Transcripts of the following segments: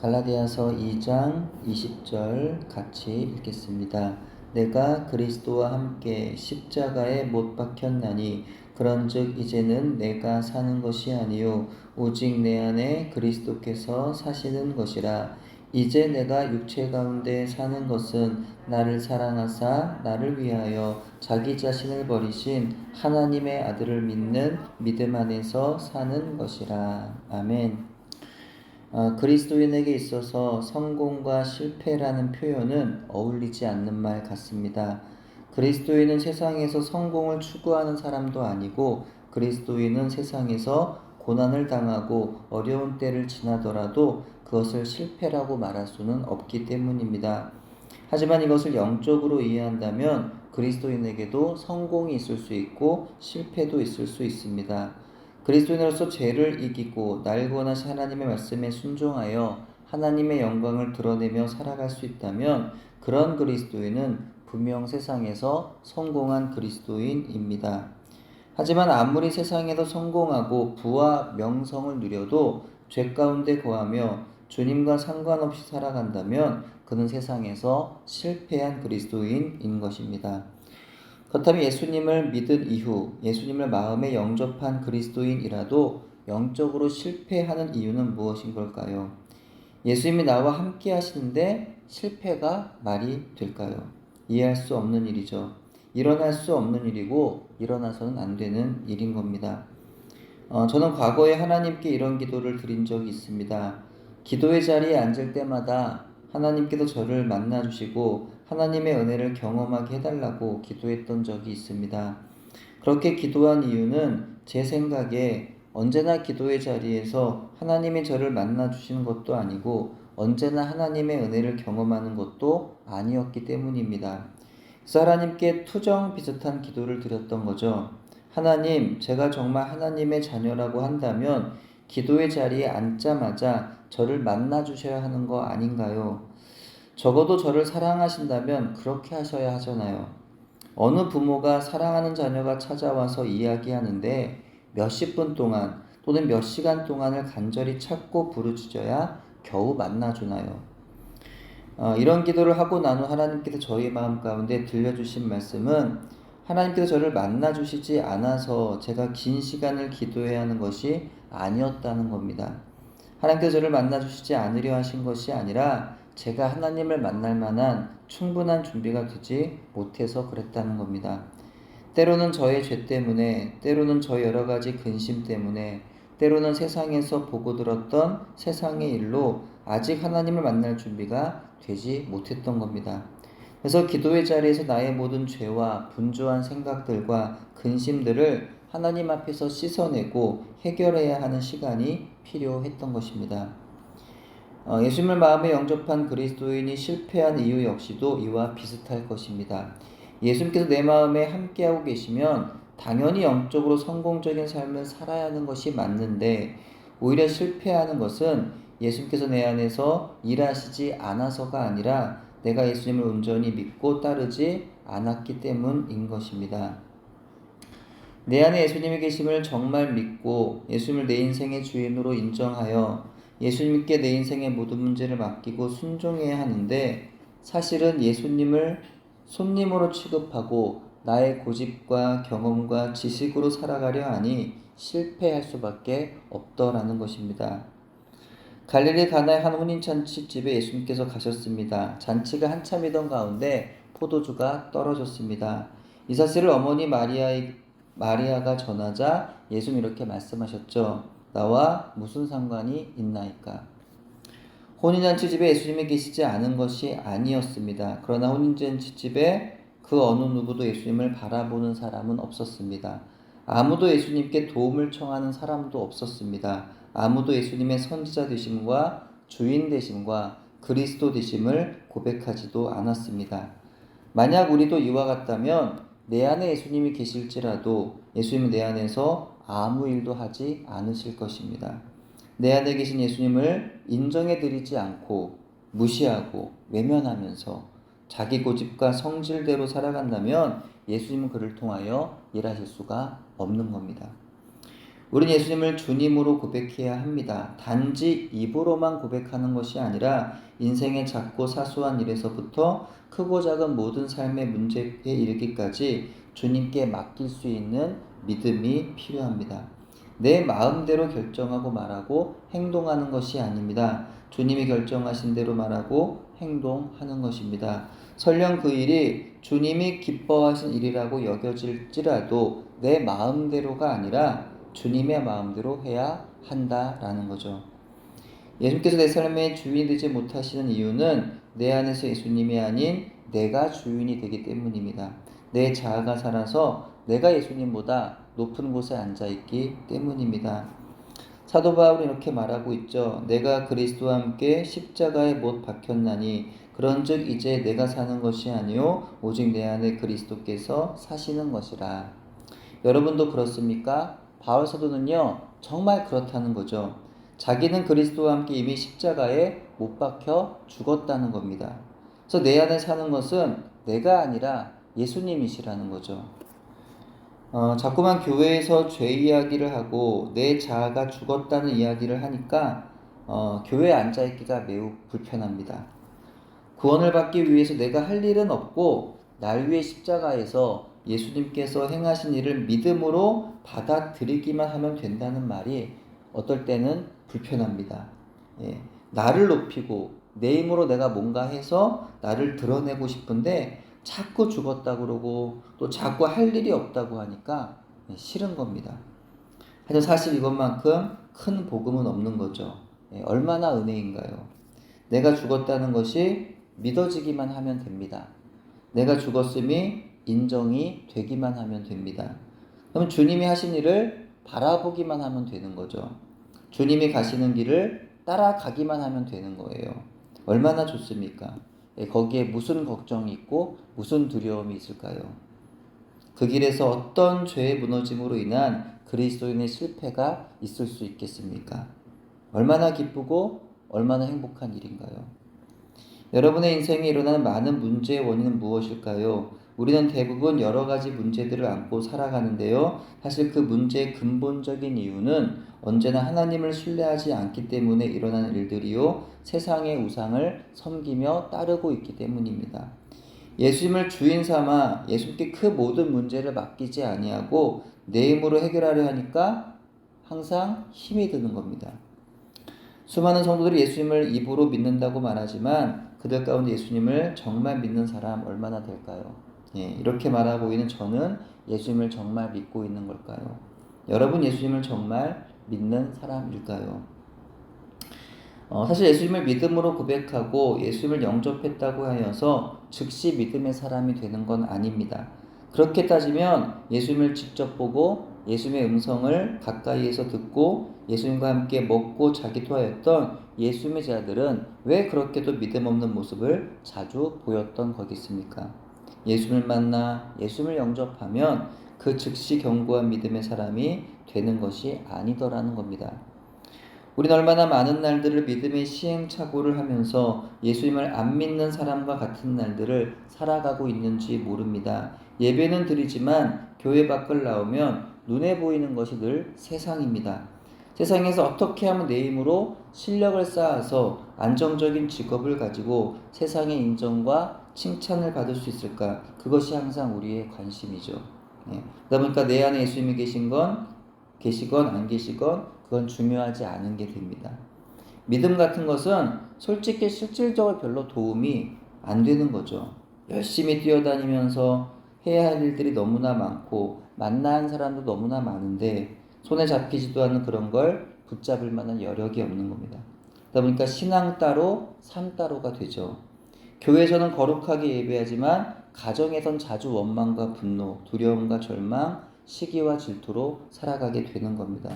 갈라디아서 2장 20절 같이 읽겠습니다. 내가 그리스도와 함께 십자가에 못 박혔나니 그런즉 이제는 내가 사는 것이 아니요 오직 내 안에 그리스도께서 사시는 것이라. 이제 내가 육체 가운데 사는 것은 나를 사랑하사 나를 위하여 자기 자신을 버리신 하나님의 아들을 믿는 믿음 안에서 사는 것이라. 아멘. 그리스도인에게 있어서 성공과 실패라는 표현은 어울리지 않는 말 같습니다. 그리스도인은 세상에서 성공을 추구하는 사람도 아니고, 그리스도인은 세상에서 고난을 당하고 어려운 때를 지나더라도 그것을 실패라고 말할 수는 없기 때문입니다. 하지만 이것을 영적으로 이해한다면 그리스도인에게도 성공이 있을 수 있고 실패도 있을 수 있습니다. 그리스도인으로서 죄를 이기고 날 구원하신 하나님의 말씀에 순종하여 하나님의 영광을 드러내며 살아갈 수 있다면 그런 그리스도인은 분명 세상에서 성공한 그리스도인입니다. 하지만 아무리 세상에서 성공하고 부와 명성을 누려도 죄 가운데 거하며 주님과 상관없이 살아간다면 그는 세상에서 실패한 그리스도인인 것입니다. 그렇다면 예수님을 믿은 이후 예수님을 마음에 영접한 그리스도인이라도 영적으로 실패하는 이유는 무엇인 걸까요? 예수님이 나와 함께 하시는데 실패가 말이 될까요? 이해할 수 없는 일이죠. 일어날 수 없는 일이고 일어나서는 안 되는 일인 겁니다. 저는 과거에 하나님께 이런 기도를 드린 적이 있습니다. 기도의 자리에 앉을 때마다 하나님께서 저를 만나주시고 하나님의 은혜를 경험하게 해달라고 기도했던 적이 있습니다. 그렇게 기도한 이유는 제 생각에 언제나 기도의 자리에서 하나님이 저를 만나주시는 것도 아니고 언제나 하나님의 은혜를 경험하는 것도 아니었기 때문입니다. 그래서 하나님께 투정 비슷한 기도를 드렸던 거죠. 하나님, 제가 정말 하나님의 자녀라고 한다면 기도의 자리에 앉자마자 저를 만나주셔야 하는 거 아닌가요? 적어도 저를 사랑하신다면 그렇게 하셔야 하잖아요. 어느 부모가 사랑하는 자녀가 찾아와서 이야기하는데 몇십 분 동안 또는 몇 시간 동안을 간절히 찾고 부르짖어야 겨우 만나주나요? 이런 기도를 하고 난 후 하나님께서 저희 마음 가운데 들려주신 말씀은 하나님께서 저를 만나주시지 않아서 제가 긴 시간을 기도해야 하는 것이 아니었다는 겁니다. 하나님께서 저를 만나주시지 않으려 하신 것이 아니라 제가 하나님을 만날 만한 충분한 준비가 되지 못해서 그랬다는 겁니다. 때로는 저의 죄 때문에, 때로는 저의 여러 가지 근심 때문에, 때로는 세상에서 보고 들었던 세상의 일로 아직 하나님을 만날 준비가 되지 못했던 겁니다. 그래서 기도의 자리에서 나의 모든 죄와 분주한 생각들과 근심들을 하나님 앞에서 씻어내고 해결해야 하는 시간이 필요했던 것입니다. 예수님을 마음에 영접한 그리스도인이 실패한 이유 역시도 이와 비슷할 것입니다. 예수님께서 내 마음에 함께하고 계시면 당연히 영적으로 성공적인 삶을 살아야 하는 것이 맞는데, 오히려 실패하는 것은 예수님께서 내 안에서 일하시지 않아서가 아니라 내가 예수님을 온전히 믿고 따르지 않았기 때문인 것입니다. 내 안에 예수님이 계심을 정말 믿고 예수님을 내 인생의 주인으로 인정하여 예수님께 내 인생의 모든 문제를 맡기고 순종해야 하는데, 사실은 예수님을 손님으로 취급하고 나의 고집과 경험과 지식으로 살아가려 하니 실패할 수밖에 없더라는 것입니다. 갈릴리 가나의 한 혼인잔치집에 예수님께서 가셨습니다. 잔치가 한참이던 가운데 포도주가 떨어졌습니다. 이 사실을 어머니 마리아가 전하자 예수님 이렇게 말씀하셨죠. 나와 무슨 상관이 있나이까? 혼인잔치집에 예수님이 계시지 않은 것이 아니었습니다. 그러나 혼인잔치집에 그 어느 누구도 예수님을 바라보는 사람은 없었습니다. 아무도 예수님께 도움을 청하는 사람도 없었습니다. 아무도 예수님의 선지자 되심과 주인 되심과 그리스도 되심을 고백하지도 않았습니다. 만약 우리도 이와 같다면 내 안에 예수님이 계실지라도 예수님은 내 안에서 아무 일도 하지 않으실 것입니다. 내 안에 계신 예수님을 인정해드리지 않고 무시하고 외면하면서 자기 고집과 성질대로 살아간다면 예수님은 그를 통하여 일하실 수가 없는 겁니다. 우린 예수님을 주님으로 고백해야 합니다. 단지 입으로만 고백하는 것이 아니라 인생의 작고 사소한 일에서부터 크고 작은 모든 삶의 문제에 이르기까지 주님께 맡길 수 있는 믿음이 필요합니다. 내 마음대로 결정하고 말하고 행동하는 것이 아닙니다. 주님이 결정하신 대로 말하고 행동하는 것입니다. 설령 그 일이 주님이 기뻐하신 일이라고 여겨질지라도 내 마음대로가 아니라 주님의 마음대로 해야 한다라는 거죠. 예수님께서 내 삶의 주인이 되지 못하시는 이유는 내 안에서 예수님이 아닌 내가 주인이 되기 때문입니다. 내 자아가 살아서 내가 예수님보다 높은 곳에 앉아있기 때문입니다. 사도 바울은 이렇게 말하고 있죠. 내가 그리스도와 함께 십자가에 못 박혔나니 그런즉 이제 내가 사는 것이 아니요 오직 내 안에 그리스도께서 사시는 것이라. 여러분도 그렇습니까? 바울 사도는요 정말 그렇다는 거죠. 자기는 그리스도와 함께 이미 십자가에 못 박혀 죽었다는 겁니다. 그래서 내 안에 사는 것은 내가 아니라 예수님이시라는 거죠. 자꾸만 교회에서 죄 이야기를 하고 내 자아가 죽었다는 이야기를 하니까 교회에 앉아있기가 매우 불편합니다. 구원을 받기 위해서 내가 할 일은 없고 날 위해 십자가에서 예수님께서 행하신 일을 믿음으로 받아들이기만 하면 된다는 말이 어떨 때는 불편합니다. 나를 높이고 내 힘으로 내가 뭔가 해서 나를 드러내고 싶은데 자꾸 죽었다 그러고 또 자꾸 할 일이 없다고 하니까 싫은 겁니다. 하지만 사실 이것만큼 큰 복음은 없는 거죠. 얼마나 은혜인가요? 내가 죽었다는 것이 믿어지기만 하면 됩니다. 내가 죽었음이 인정이 되기만 하면 됩니다. 그럼 주님이 하신 일을 바라보기만 하면 되는 거죠. 주님이 가시는 길을 따라가기만 하면 되는 거예요. 얼마나 좋습니까? 거기에 무슨 걱정이 있고 무슨 두려움이 있을까요? 그 길에서 어떤 죄의 무너짐으로 인한 그리스도인의 실패가 있을 수 있겠습니까? 얼마나 기쁘고 얼마나 행복한 일인가요? 여러분의 인생에 일어나는 많은 문제의 원인은 무엇일까요? 우리는 대부분 여러 가지 문제들을 안고 살아가는데요. 사실 그 문제의 근본적인 이유는 언제나 하나님을 신뢰하지 않기 때문에 일어나는 일들이요. 세상의 우상을 섬기며 따르고 있기 때문입니다. 예수님을 주인 삼아 예수님께 그 모든 문제를 맡기지 아니하고 내 힘으로 해결하려 하니까 항상 힘이 드는 겁니다. 수많은 성도들이 예수님을 입으로 믿는다고 말하지만 그들 가운데 예수님을 정말 믿는 사람 얼마나 될까요? 이렇게 말하고 있는 저는 예수님을 정말 믿고 있는 걸까요? 여러분 예수님을 정말 믿는 사람일까요? 사실 예수님을 믿음으로 고백하고 예수님을 영접했다고 하여서 즉시 믿음의 사람이 되는 건 아닙니다. 그렇게 따지면 예수님을 직접 보고 예수님의 음성을 가까이에서 듣고 예수님과 함께 먹고 자기도 하였던 예수님의 제자들은 왜 그렇게도 믿음 없는 모습을 자주 보였던 거겠습니까? 예수님을 만나 예수님을 영접하면 그 즉시 견고한 믿음의 사람이 되는 것이 아니더라는 겁니다. 우리는 얼마나 많은 날들을 믿음의 시행착오를 하면서 예수님을 안 믿는 사람과 같은 날들을 살아가고 있는지 모릅니다. 예배는 드리지만 교회 밖을 나오면 눈에 보이는 것이 늘 세상입니다. 세상에서 어떻게 하면 내 힘으로 실력을 쌓아서 안정적인 직업을 가지고 세상의 인정과 칭찬을 받을 수 있을까? 그것이 항상 우리의 관심이죠. 그러다 보니까 내 안에 예수님이 계시건 안 계시건 그건 중요하지 않은 게 됩니다. 믿음 같은 것은 솔직히 실질적으로 별로 도움이 안 되는 거죠. 열심히 뛰어다니면서 해야 할 일들이 너무나 많고 만나는 사람도 너무나 많은데 손에 잡히지도 않는 그런 걸 붙잡을 만한 여력이 없는 겁니다. 그러다 보니까 신앙 따로 삶 따로가 되죠. 교회에서는 거룩하게 예배하지만 가정에선 자주 원망과 분노, 두려움과 절망, 시기와 질투로 살아가게 되는 겁니다.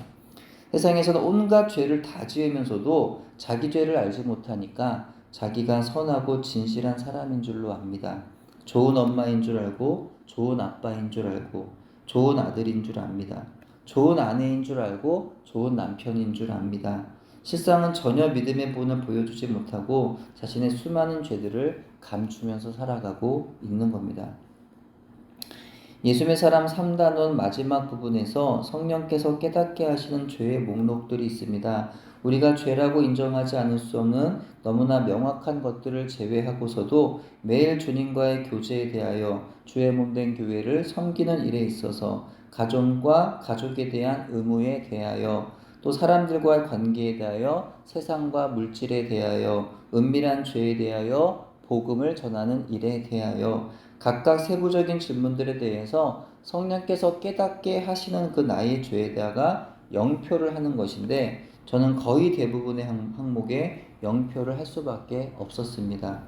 세상에서는 온갖 죄를 다 지으면서도 자기 죄를 알지 못하니까 자기가 선하고 진실한 사람인 줄로 압니다. 좋은 엄마인 줄 알고 좋은 아빠인 줄 알고 좋은 아들인 줄 압니다. 좋은 아내인 줄 알고 좋은 남편인 줄 압니다. 실상은 전혀 믿음의 본을 보여주지 못하고 자신의 수많은 죄들을 감추면서 살아가고 있는 겁니다. 예수의 사람 3단원 마지막 부분에서 성령께서 깨닫게 하시는 죄의 목록들이 있습니다. 우리가 죄라고 인정하지 않을 수 없는 너무나 명확한 것들을 제외하고서도 매일 주님과의 교제에 대하여 주의 몸된 교회를 섬기는 일에 있어서 가정과 가족에 대한 의무에 대하여 또 사람들과의 관계에 대하여 세상과 물질에 대하여 은밀한 죄에 대하여 복음을 전하는 일에 대하여 각각 세부적인 질문들에 대해서 성령께서 깨닫게 하시는 그 나의 죄에 대하여 영표를 하는 것인데 저는 거의 대부분의 항목에 영표를 할 수밖에 없었습니다.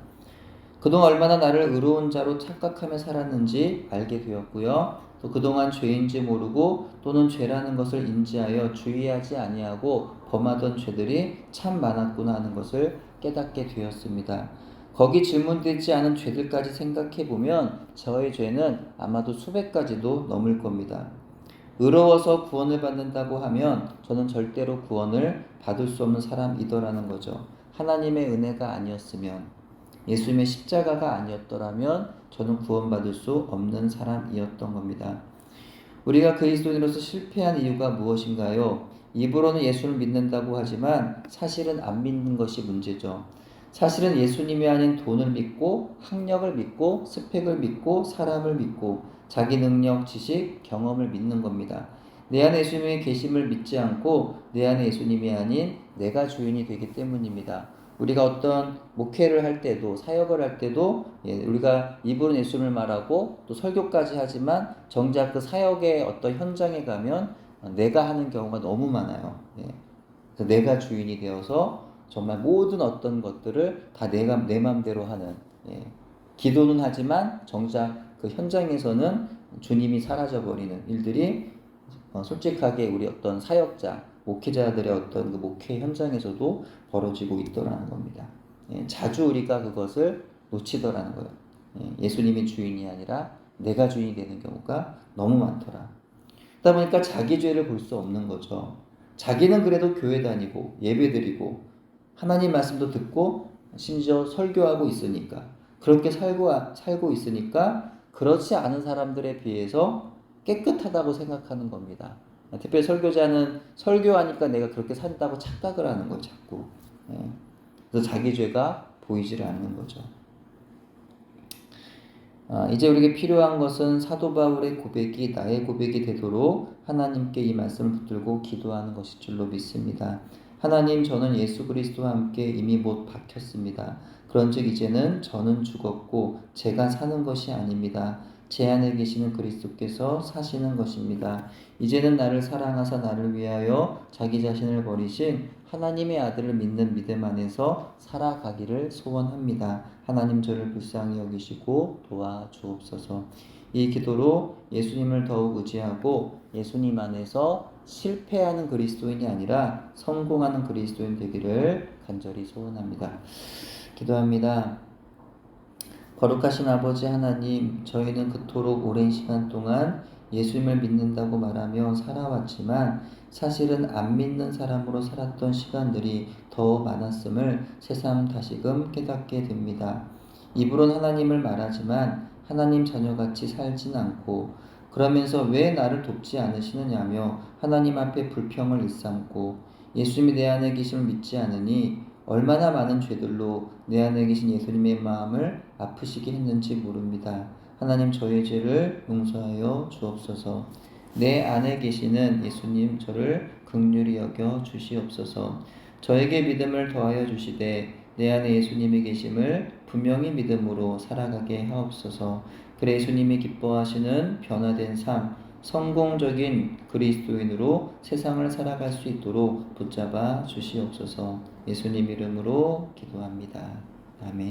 그동안 얼마나 나를 의로운 자로 착각하며 살았는지 알게 되었고요. 또 그동안 죄인지 모르고 또는 죄라는 것을 인지하여 주의하지 아니하고 범하던 죄들이 참 많았구나 하는 것을 깨닫게 되었습니다. 거기 질문되지 않은 죄들까지 생각해보면 저의 죄는 아마도 수백 가지도 넘을 겁니다. 의로워서 구원을 받는다고 하면 저는 절대로 구원을 받을 수 없는 사람이더라는 거죠. 하나님의 은혜가 아니었으면, 예수님의 십자가가 아니었더라면 저는 구원받을 수 없는 사람이었던 겁니다. 우리가 그리스도인으로서 실패한 이유가 무엇인가요? 입으로는 예수를 믿는다고 하지만 사실은 안 믿는 것이 문제죠. 사실은 예수님이 아닌 돈을 믿고 학력을 믿고 스펙을 믿고 사람을 믿고 자기 능력, 지식, 경험을 믿는 겁니다. 내 안에 예수님의 계심을 믿지 않고 내 안에 예수님이 아닌 내가 주인이 되기 때문입니다. 우리가 어떤 목회를 할 때도 사역을 할 때도 우리가 입으로는 예수님을 말하고 또 설교까지 하지만 정작 그 사역의 어떤 현장에 가면 내가 하는 경우가 너무 많아요. 그래서 내가 주인이 되어서 정말 모든 어떤 것들을 다 내 맘대로 하는, 기도는 하지만 정작 그 현장에서는 주님이 사라져버리는 일들이 솔직하게 우리 어떤 사역자, 목회자들의 어떤 그 목회 현장에서도 벌어지고 있더라는 겁니다. 자주 우리가 그것을 놓치더라는 거예요. 예수님이 주인이 아니라 내가 주인이 되는 경우가 너무 많더라. 그러다 보니까 자기 죄를 볼 수 없는 거죠. 자기는 그래도 교회 다니고 예배 드리고 하나님 말씀도 듣고 심지어 설교하고 있으니까 그렇게 살고 있으니까 그렇지 않은 사람들에 비해서 깨끗하다고 생각하는 겁니다. 특별히 설교자는 설교하니까 내가 그렇게 산다고 착각을 하는 거예요, 자꾸. 그래서 자기 죄가 보이지를 않는 거죠. 이제 우리에게 필요한 것은 사도 바울의 고백이 나의 고백이 되도록 하나님께 이 말씀을 붙들고 기도하는 것일 줄로 믿습니다. 하나님, 저는 예수 그리스도와 함께 이미 못 박혔습니다. 그런즉 이제는 저는 죽었고 제가 사는 것이 아닙니다. 제 안에 계시는 그리스도께서 사시는 것입니다. 이제는 나를 사랑하사 나를 위하여 자기 자신을 버리신 하나님의 아들을 믿는 믿음 안에서 살아가기를 소원합니다. 하나님 저를 불쌍히 여기시고 도와주옵소서. 이 기도로 예수님을 더욱 의지하고 예수님 안에서 실패하는 그리스도인이 아니라 성공하는 그리스도인 되기를 간절히 소원합니다. 기도합니다. 거룩하신 아버지 하나님, 저희는 그토록 오랜 시간 동안 예수님을 믿는다고 말하며 살아왔지만 사실은 안 믿는 사람으로 살았던 시간들이 더 많았음을 새삼 다시금 깨닫게 됩니다. 입으론 하나님을 말하지만 하나님 자녀같이 살진 않고 그러면서 왜 나를 돕지 않으시느냐며 하나님 앞에 불평을 일삼고 예수님이 내 안에 계심을 믿지 않으니 얼마나 많은 죄들로 내 안에 계신 예수님의 마음을 아프시게 했는지 모릅니다. 하나님 저의 죄를 용서하여 주옵소서. 내 안에 계시는 예수님 저를 긍휼히 여겨 주시옵소서. 저에게 믿음을 더하여 주시되 내 안에 예수님이 계심을 분명히 믿음으로 살아가게 하옵소서. 그래 예수님이 기뻐하시는 변화된 삶, 성공적인 그리스도인으로 세상을 살아갈 수 있도록 붙잡아 주시옵소서. 예수님 이름으로 기도합니다. 아멘.